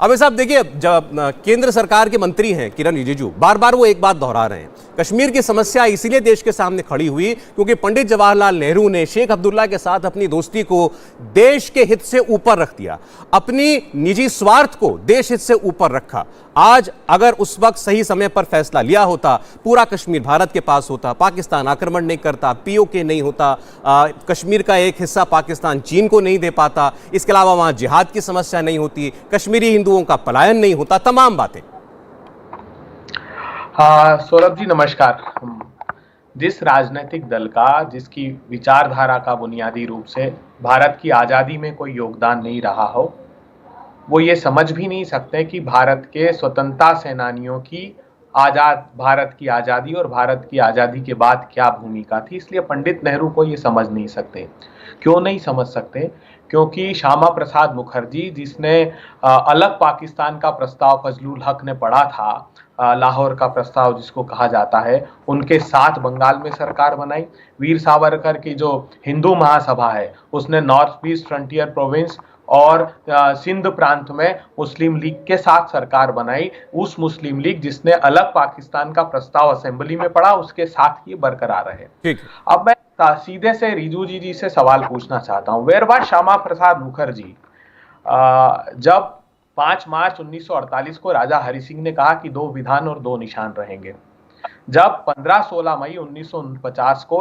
अब साहब देखिए, जब केंद्र सरकार के मंत्री हैं किरण रिजिजू, बार बार वो एक बात दोहरा रहे हैं, कश्मीर की समस्या इसीलिए देश के सामने खड़ी हुई क्योंकि पंडित जवाहरलाल नेहरू ने शेख अब्दुल्ला के साथ अपनी दोस्ती को देश के हित से ऊपर रख दिया, अपनी निजी स्वार्थ को देश हित से ऊपर रखा। आज अगर उस वक्त सही समय पर फैसला लिया होता, पूरा कश्मीर भारत के पास होता, पाकिस्तान आक्रमण नहीं करता, पीओके नहीं होता, कश्मीर का एक हिस्सा पाकिस्तान चीन को नहीं दे पाता, इसके अलावा वहां जिहाद की समस्या नहीं होती, कश्मीरी हिंदुओं का पलायन नहीं होता, तमाम बातें। हाँ सौरभ जी नमस्कार। जिस राजनीतिक दल का, जिसकी विचारधारा का बुनियादी रूप से भारत की आज़ादी में कोई योगदान नहीं रहा हो, वो ये समझ भी नहीं सकते कि भारत के स्वतंत्रता सेनानियों की भारत की आज़ादी और भारत की आज़ादी के बाद क्या भूमिका थी। इसलिए पंडित नेहरू को ये समझ नहीं सकते। क्यों नहीं समझ सकते? क्योंकि श्यामा प्रसाद मुखर्जी, जिसने अलग पाकिस्तान का प्रस्ताव फजलुल हक ने पढ़ा था, लाहौर का प्रस्ताव जिसको कहा जाता है, उनके साथ बंगाल में सरकार बनाई। वीर सावरकर की जो हिंदू महासभा है, उसने नॉर्थ ईस्ट फ्रंटियर प्रोविंस और सिंध प्रांत में मुस्लिम लीग के साथ सरकार बनाई। उस मुस्लिम लीग जिसने अलग पाकिस्तान का प्रस्ताव असेंबली में पढ़ा, उसके साथ ही बरकरार रहे। अब मैं सीधे से रिजू जी से सवाल पूछना चाहता हूं, वेयर वाज श्यामा प्रसाद मुखर्जी जब 5 मार्च 1948 को राजा हरि सिंह ने कहा कि 2 विधान और 2 निशान रहेंगे? जब 15-16 मई 1949 को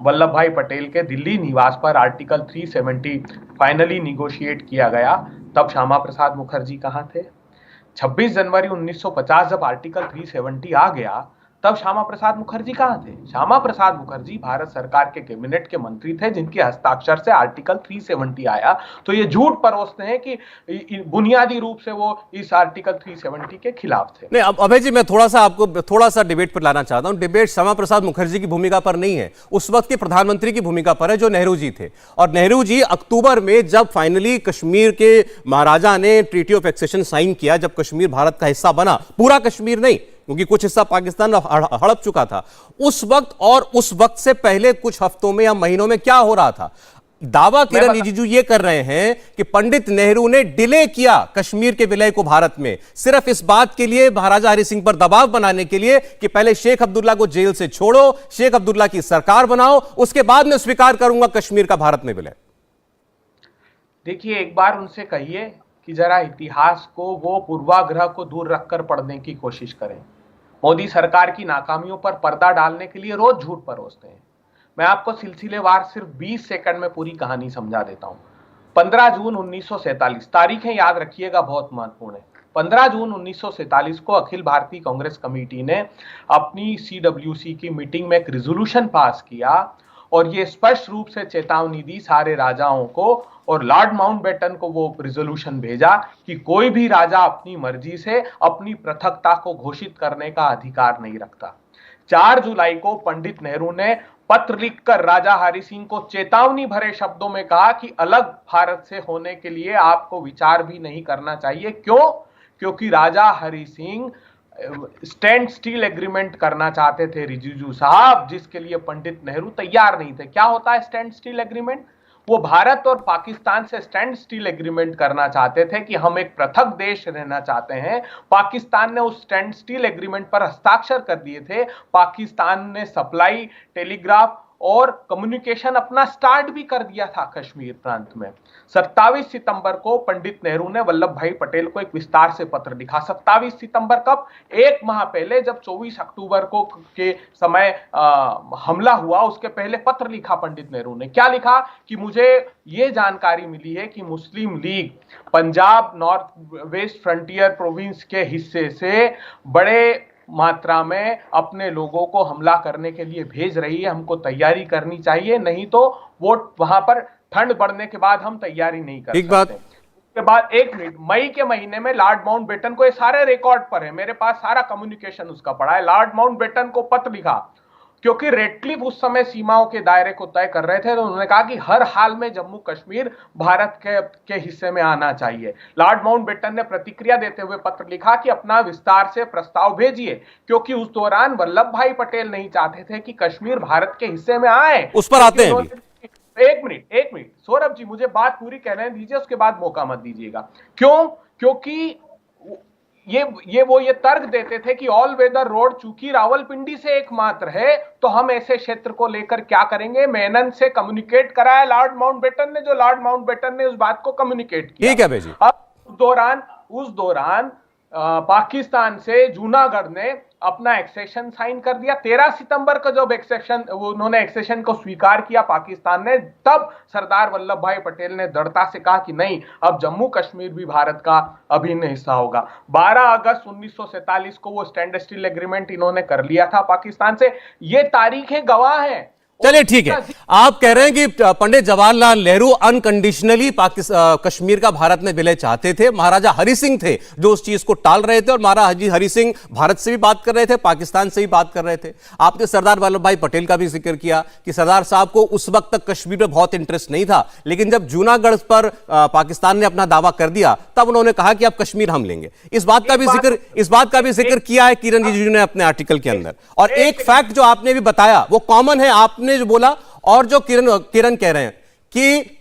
वल्लभ भाई पटेल के दिल्ली निवास पर आर्टिकल 370 फाइनली निगोशिएट किया गया, तब श्यामा प्रसाद मुखर्जी कहां थे? 26 जनवरी 1950 जब आर्टिकल 370 आ गया, तब श्यामा प्रसाद मुखर्जी कहां थे? श्यामा प्रसाद मुखर्जी भारत सरकार के कैबिनेट के मंत्री थे, जिनके हस्ताक्षर से आर्टिकल 370 आया। तो ये झूठ परोसते हैं कि बुनियादी रूप से वो इस आर्टिकल 370 के खिलाफ थे। नहीं, अब अभय जी, मैं थोड़ा सा डिबेट पर लाना चाहता हूं। डिबेट श्यामा प्रसाद मुखर्जी की भूमिका पर नहीं है, उस वक्त के प्रधानमंत्री की भूमिका पर है, जो नेहरू जी थे। और नेहरू जी अक्टूबर में जब फाइनली कश्मीर के महाराजा ने ट्रीटी ऑफ एक्सेशन साइन किया, जब कश्मीर भारत का हिस्सा बना, पूरा कश्मीर नहीं क्योंकि कुछ हिस्सा पाकिस्तान हड़प चुका था, उस वक्त और उस वक्त से पहले कुछ हफ्तों में या महीनों में क्या हो रहा था? दावा किरण रिजिजू ये कर रहे हैं कि पंडित नेहरू ने डिले किया कश्मीर के विलय को भारत में, सिर्फ इस बात के लिए, महाराजा हरि सिंह पर दबाव बनाने के लिए कि पहले शेख अब्दुल्ला को जेल से छोड़ो, शेख अब्दुल्ला की सरकार बनाओ, उसके बाद मैं स्वीकार करूंगा कश्मीर का भारत में विलय। देखिए, एक बार उनसे कहिए कि जरा इतिहास को, वो पूर्वाग्रह को दूर रखकर पढ़ने की कोशिश करें। मोदी सरकार की नाकामियों पर पर्दा डालने के लिए रोज झूठ परोसते हैं। मैं आपको सिलसिलेवार सिर्फ 20 सेकंड में पूरी कहानी समझा देता हूं। 15 जून 1947, तारीखें याद रखिएगा, बहुत महत्वपूर्ण है। 15 जून 1947 को अखिल भारतीय कांग्रेस कमेटी ने अपनी CWC की मीटिंग में एक रिजोल्यूशन पास किया और ये स्पष्ट रूप से चेतावनी दी सारे राजाओं को, और लॉर्ड माउंटबेटन को वो रिजोल्यूशन भेजा कि कोई भी राजा अपनी मर्जी से अपनी पृथकता को घोषित करने का अधिकार नहीं रखता। 4 जुलाई को पंडित नेहरू ने पत्र लिखकर राजा हरि सिंह को चेतावनी भरे शब्दों में कहा कि अलग भारत से होने के लिए आपको विचार भी नहीं करना चाहिए। क्यों? क्योंकि Raja Hari Singh standstill agreement करना चाहते थे, रिजिजू साहब, जिसके लिए पंडित नेहरू तैयार नहीं थे। क्या होता है स्टैंड स्टील एग्रीमेंट? वो भारत और पाकिस्तान से स्टैंड स्टील एग्रीमेंट करना चाहते थे कि हम एक पृथक देश रहना चाहते हैं। पाकिस्तान ने उस स्टैंड स्टील एग्रीमेंट पर हस्ताक्षर कर दिए थे। पाकिस्तान ने सप्लाई, टेलीग्राफ और कम्युनिकेशन अपना स्टार्ट भी कर दिया था कश्मीर प्रांत में। 27 सितंबर को पंडित नेहरू ने वल्लभ भाई पटेल को एक विस्तार से पत्र लिखा। 27 सितंबर कब? एक माह पहले, जब 24 अक्टूबर को के समय हमला हुआ, उसके पहले पत्र लिखा पंडित नेहरू ने। क्या लिखा? कि मुझे ये जानकारी मिली है कि मुस्लिम लीग पंजाब नॉर्थ वेस्ट फ्रंटियर प्रोविंस के हिस्से से बड़े मात्रा में अपने लोगों को हमला करने के लिए भेज रही है, हमको तैयारी करनी चाहिए, नहीं तो वो वहां पर ठंड बढ़ने के बाद हम तैयारी नहीं कर सकते। उसके बाद 1 मिनट, मई के महीने में लॉर्ड माउंटबेटन को, ये सारे रिकॉर्ड पर है, मेरे पास सारा कम्युनिकेशन उसका पड़ा है, लॉर्ड माउंटबेटन को पत्र लिखा क्योंकि रेडक्लिफ उस समय सीमाओं के दायरे को तय कर रहे थे। तो उन्होंने कहा कि हर हाल में जम्मू कश्मीर भारत के हिस्से में आना चाहिए। लॉर्ड माउंटबेटन ने प्रतिक्रिया देते हुए पत्र लिखा कि अपना विस्तार से प्रस्ताव भेजिए, क्योंकि उस दौरान वल्लभ भाई पटेल नहीं चाहते थे कि कश्मीर भारत के हिस्से में आए। उस पर आते हैं। एक मिनट सौरभ जी मुझे बात पूरी कहने दीजिए, उसके बाद मौका मत दीजिएगा। क्यों? क्योंकि ये तर्क देते थे कि ऑल वेदर रोड चूंकि रावलपिंडी से एकमात्र है तो हम ऐसे क्षेत्र को लेकर क्या करेंगे। मेनन से कम्युनिकेट कराया लॉर्ड माउंटबेटन ने, जो लॉर्ड माउंटबेटन ने उस बात को कम्युनिकेट किया। ठीक है भाई जी। अब उस दौरान पाकिस्तान से जूनागढ़ ने अपना एक्सेशन साइन कर दिया। 13 सितंबर को जब उन्होंने एक्सेशन को स्वीकार किया पाकिस्तान ने, तब सरदार वल्लभ भाई पटेल ने दृढ़ता से कहा कि नहीं, अब जम्मू कश्मीर भी भारत का अभिन्न हिस्सा होगा। 12 अगस्त 1947 को वो स्टैंड स्टिल एग्रीमेंट इन्होंने कर लिया था पाकिस्तान से। ये तारीखें गवाह है। चलिए ठीक है, आप कह रहे हैं कि पंडित जवाहरलाल नेहरू अनकंडीशनली कश्मीर का भारत में विलय चाहते थे। महाराजा हरि सिंह थे जो उस चीज को टाल रहे थे, और महाराजा हरि सिंह भारत से भी बात कर रहे थे, पाकिस्तान से भी बात कर रहे थे। आपने सरदार वल्लभ भाई पटेल का भी जिक्र किया कि सरदार साहब को उस वक्त तक कश्मीर में बहुत इंटरेस्ट नहीं था, लेकिन जब जूनागढ़ पर पाकिस्तान ने अपना दावा कर दिया तब उन्होंने कहा कि अब कश्मीर हम लेंगे। इस बात का भी जिक्र किया है किरण रिजिजू ने अपने आर्टिकल के अंदर। और एक फैक्ट जो आपने भी बताया वो कॉमन है, आपने जो बोला और जो किरण कह रहे हैं कि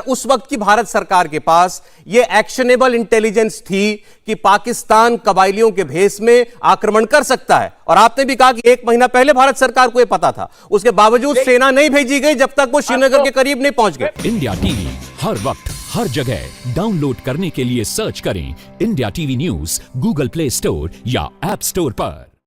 उस वक्त की भारत सरकार के पास यह एक्शनेबल इंटेलिजेंस थी कि पाकिस्तान कबायलियों के भेष में आक्रमण कर सकता है। और आपने भी कहा कि 1 महीना पहले भारत सरकार को यह पता था, उसके बावजूद सेना नहीं भेजी गई जब तक वो श्रीनगर के करीब नहीं पहुंच गए। इंडिया टीवी हर वक्त हर जगह डाउनलोड करने के लिए सर्च करें India TV news Google play store या ऐप स्टोर पर।